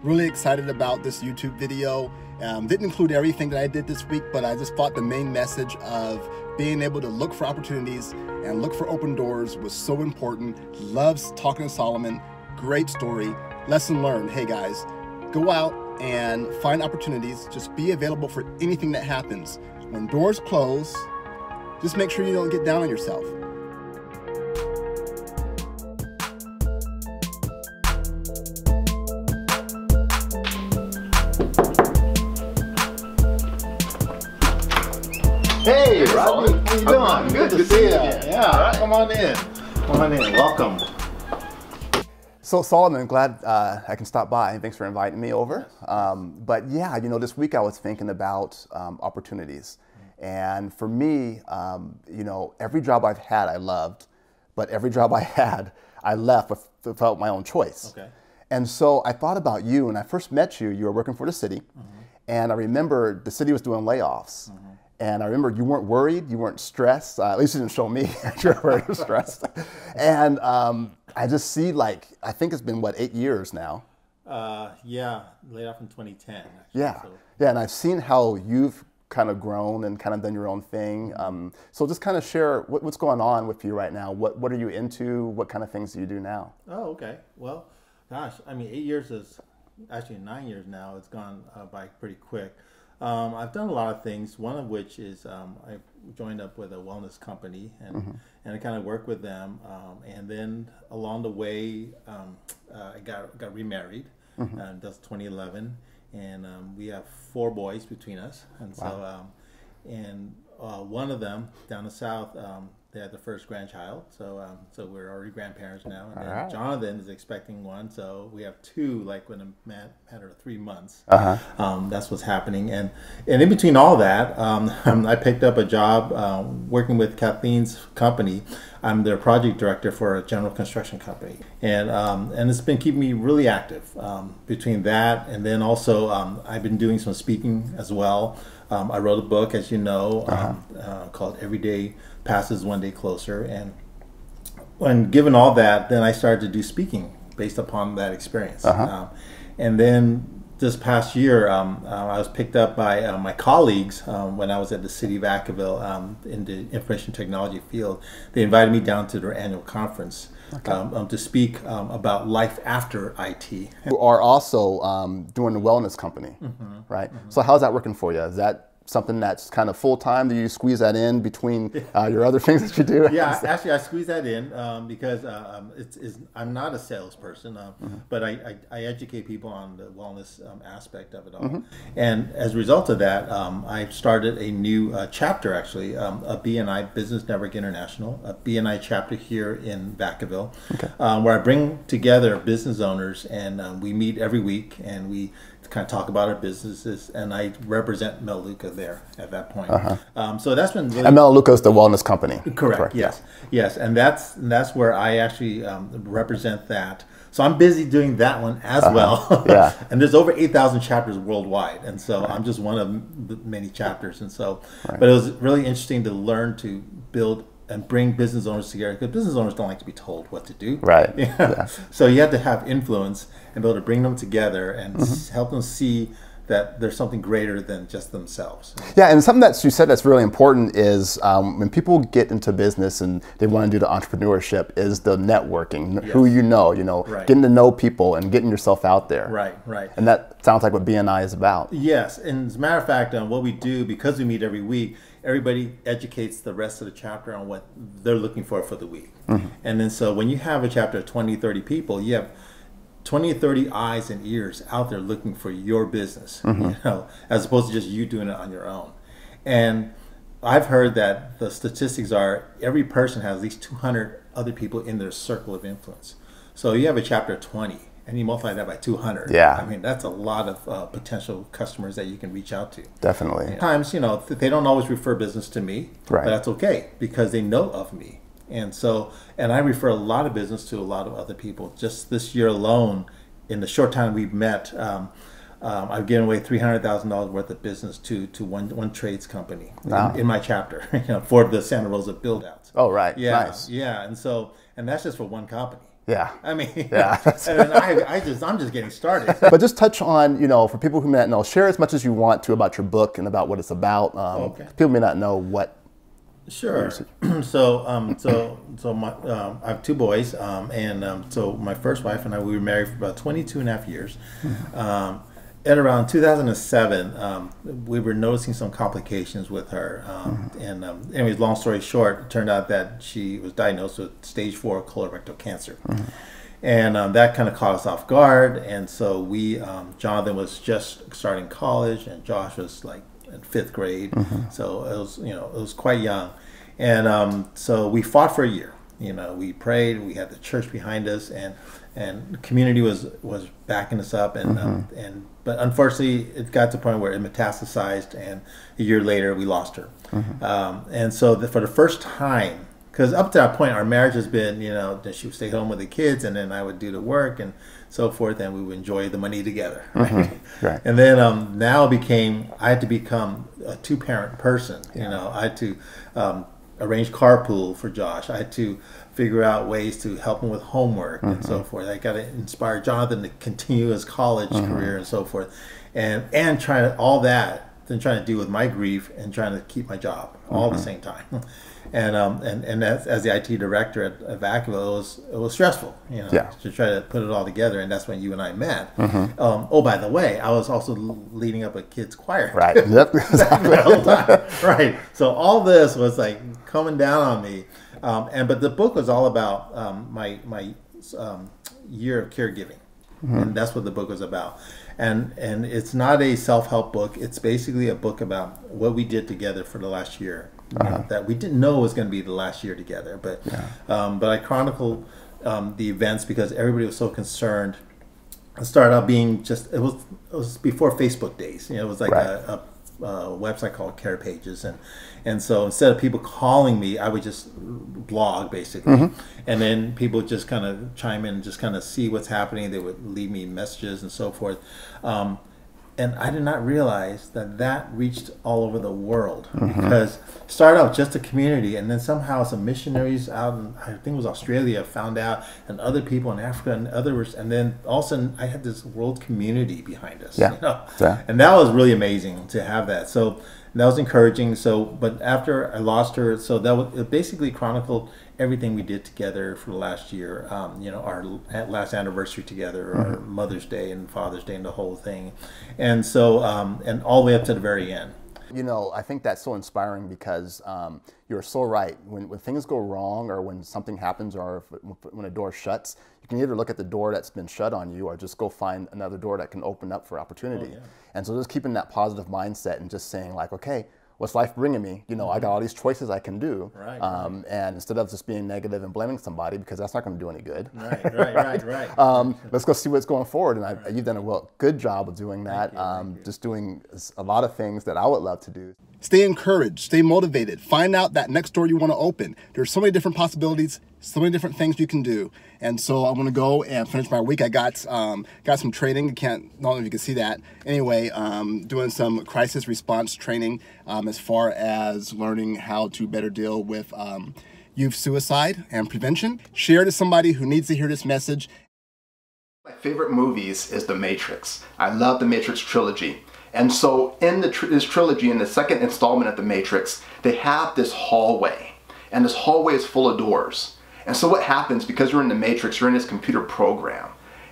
Really excited about this YouTube video. Didn't include everything that I did this week, but I just thought the main message of being able to look for opportunities and look for open doors was so important. Loves talking to Solomon. Great story. Lesson learned. Hey guys, go out and find opportunities. Just be available for anything that happens. When doors close, just make sure you don't get down on yourself. Hey, Rodney, how you doing? Good to see you. Yeah, Right. come on in. Come on in. Welcome. So Solomon, glad I can stop by. Thanks for inviting me over. But yeah, you know, this week I was thinking about opportunities. And for me, you know, every job I've had I loved, but every job I had, I left without my own choice. Okay. And so I thought about you. When I first met you, you were working for the city. And I remember the city was doing layoffs. And I remember you weren't worried, you weren't stressed. At least you didn't show me that you were very stressed. And I just see, like, I think it's been, what, 8 years now? Yeah, laid off in 2010. Actually, Yeah, so. yeah, and I've seen how you've kind of grown and kind of done your own thing. So just kind of share what's going on with you right now. What are you into? What kind of things do you do now? Oh, okay. Well, gosh, I mean, 8 years is actually 9 years now. It's gone by pretty quick. I've done a lot of things, one of which is I joined up with a wellness company and I kind of work with them. And then along the way, I got remarried. That's 2011. And we have 4 boys between us. And Wow. so, one of them down the south, they had the first grandchild. So we're already grandparents now. And then right. Jonathan is expecting one. So we have 2, like, within a matter of 3 months. That's what's happening. And in between all that, I picked up a job working with Kathleen's company. I'm their project director for a general construction company. And it's been keeping me really active between that. And then also I've been doing some speaking as well. I wrote a book, as you know, called Every Day Passes One Day Closer. And when given all that, then I started to do speaking based upon that experience. And then this past year, I was picked up by my colleagues when I was at the city of Vacaville in the information technology field. They invited me down to their annual conference to speak about life after IT. You are also doing a wellness company, right? So how's that working for you? Is that something that's kind of full-time? Do you squeeze that in between your other things that you do? Yeah, actually I squeeze that in because I'm not a salesperson, but I educate people on the wellness aspect of it all. And as a result of that, I started a new chapter, actually, a BNI, Business Network International, a BNI chapter here in Vacaville, where I bring together business owners and we meet every week and we kind of talk about our businesses, and I represent Melaleuca there at that point. So that's been really... And Melaleuca is the wellness company. Correct. Yes. And that's where I actually represent that. So I'm busy doing that one as well. And there's over 8,000 chapters worldwide, and so I'm just one of the many chapters. And so, but it was really interesting to learn to build and bring business owners together, because business owners don't like to be told what to do. Right. So you have to have influence and be able to bring them together and help them see that there's something greater than just themselves. Yeah, and something that you said that's really important is when people get into business and they want to do the entrepreneurship is the networking, who you know, getting to know people and getting yourself out there. Right. And that sounds like what BNI is about. Yes, and as a matter of fact, what we do, because we meet every week, everybody educates the rest of the chapter on what they're looking for the week. And then so when you have a chapter of 20, 30 people, you have 20 or 30 eyes and ears out there looking for your business, as opposed to just you doing it on your own. And I've heard that the statistics are every person has at least 200 other people in their circle of influence. So you have a chapter of 20 and you multiply that by 200. Yeah. I mean, that's a lot of potential customers that you can reach out to. Definitely. Sometimes, they don't always refer business to me, but that's okay because they know of me. And so, and I refer a lot of business to a lot of other people. Just this year alone, in the short time we've met, I've given away $300,000 worth of business to one trades company in my chapter, for the Santa Rosa build outs. Oh, right. Yeah, Nice. yeah, and that's just for one company. Yeah. I mean, yeah. And I'm just getting started. But just touch on, for people who may not know, share as much as you want to about your book and about what it's about. People may not know what. Sure. So I have two boys, so my first wife and I, we were married for about 22 and a half years. At around 2007, we were noticing some complications with her. Anyways, long story short, it turned out that she was diagnosed with stage 4 colorectal cancer. And that kind of caught us off guard. And so Jonathan was just starting college, and Josh was like in 5th grade. So it was quite young. And so we fought for a year. We prayed, we had the church behind us, and the community was backing us up, but unfortunately it got to the point where it metastasized, and a year later we lost her. And so for the first time, because up to that point our marriage has been, that she would stay home with the kids, and then I would do the work and so forth, and we would enjoy the money together. Right. And then now I had to become a 2-parent person. I had to arrange carpool for Josh. I had to figure out ways to help him with homework and so forth. I got to inspire Jonathan to continue his college career and so forth, and trying to deal with my grief and trying to keep my job all at the same time. And as the IT director at Vacaville, it was stressful, to try to put it all together. And that's when you and I met. By the way, I was also leading up a kids choir. Right. Yep. Right. So all this was like coming down on me. But the book was all about my year of caregiving. And that's what the book was about. And it's not a self-help book. It's basically a book about what we did together for the last year. That we didn't know was going to be the last year together, but I chronicled the events because everybody was so concerned. It started out being it was before Facebook days. It was like a website called Care Pages, and so instead of people calling me, I would just blog basically, and then people would just kind of chime in and just kind of see what's happening. They would leave me messages and so forth. And I did not realize that reached all over the world, because it started out just a community, and then somehow some missionaries out in, I think it was Australia, found out, and other people in Africa and others, and then all of a sudden I had this world community behind us. And that was really amazing to have that. So that was encouraging. So, but after I lost her, so it basically chronicled everything we did together for the last year. Our last anniversary together, our Mother's Day and Father's Day, and the whole thing, and so and all the way up to the very end. I think that's so inspiring because you're so right. When things go wrong, or when something happens, or when a door shuts, you can either look at the door that's been shut on you, or just go find another door that can open up for opportunity. And so just keeping that positive mindset and just saying like, okay, what's life bringing me? I got all these choices I can do. And instead of just being negative and blaming somebody, because that's not going to do any good. Right. Let's go see what's going forward. And you've done a good job of doing that. Just doing a lot of things that I would love to do. Stay encouraged, stay motivated, find out that next door you want to open. There's so many different possibilities, so many different things you can do. And so I'm going to go and finish my week. I got some training. Don't know if you can see that. Anyway, doing some crisis response training as far as learning how to better deal with youth suicide and prevention. Share to somebody who needs to hear this message. My favorite movies is The Matrix. I love the Matrix trilogy. And so in this trilogy, in the second installment of The Matrix, they have this hallway. And this hallway is full of doors. And so what happens, because you're in the Matrix, you're in this computer program.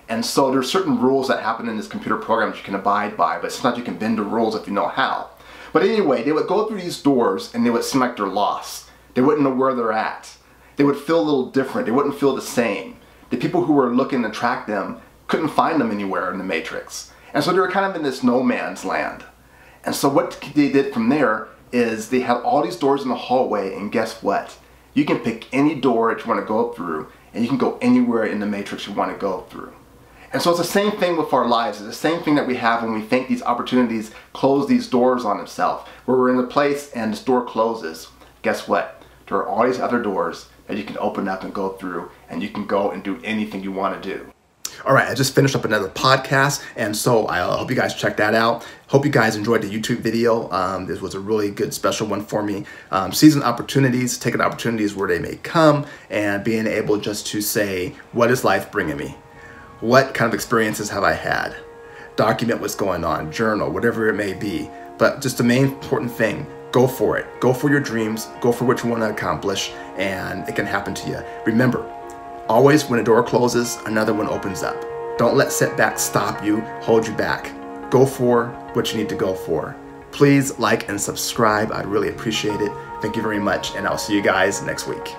And so there's certain rules that happen in this computer program that you can abide by, but sometimes you can bend the rules if you know how. But anyway, they would go through these doors and they would seem like they're lost. They wouldn't know where they're at. They would feel a little different. They wouldn't feel the same. The people who were looking to track them couldn't find them anywhere in the Matrix. And so they were kind of in this no man's land. And so what they did from there is they had all these doors in the hallway, and guess what? You can pick any door that you want to go through, and you can go anywhere in the Matrix you want to go through. And so it's the same thing with our lives. It's the same thing that we have when we think these opportunities close these doors on themselves. Where we're in a place and this door closes, guess what? There are all these other doors that you can open up and go through, and you can go and do anything you want to do. All right, I just finished up another podcast, and so I hope you guys check that out. Hope you guys enjoyed the YouTube video. This was a really good special one for me. Seizing opportunities, taking opportunities where they may come, and being able just to say, what is life bringing me? What kind of experiences have I had? Document what's going on, journal, whatever it may be. But just the main important thing, go for it. Go for your dreams, go for what you want to accomplish, and it can happen to you. Remember, always when a door closes, another one opens up. Don't let setbacks stop you, hold you back. Go for what you need to go for. Please like and subscribe. I'd really appreciate it. Thank you very much, and I'll see you guys next week.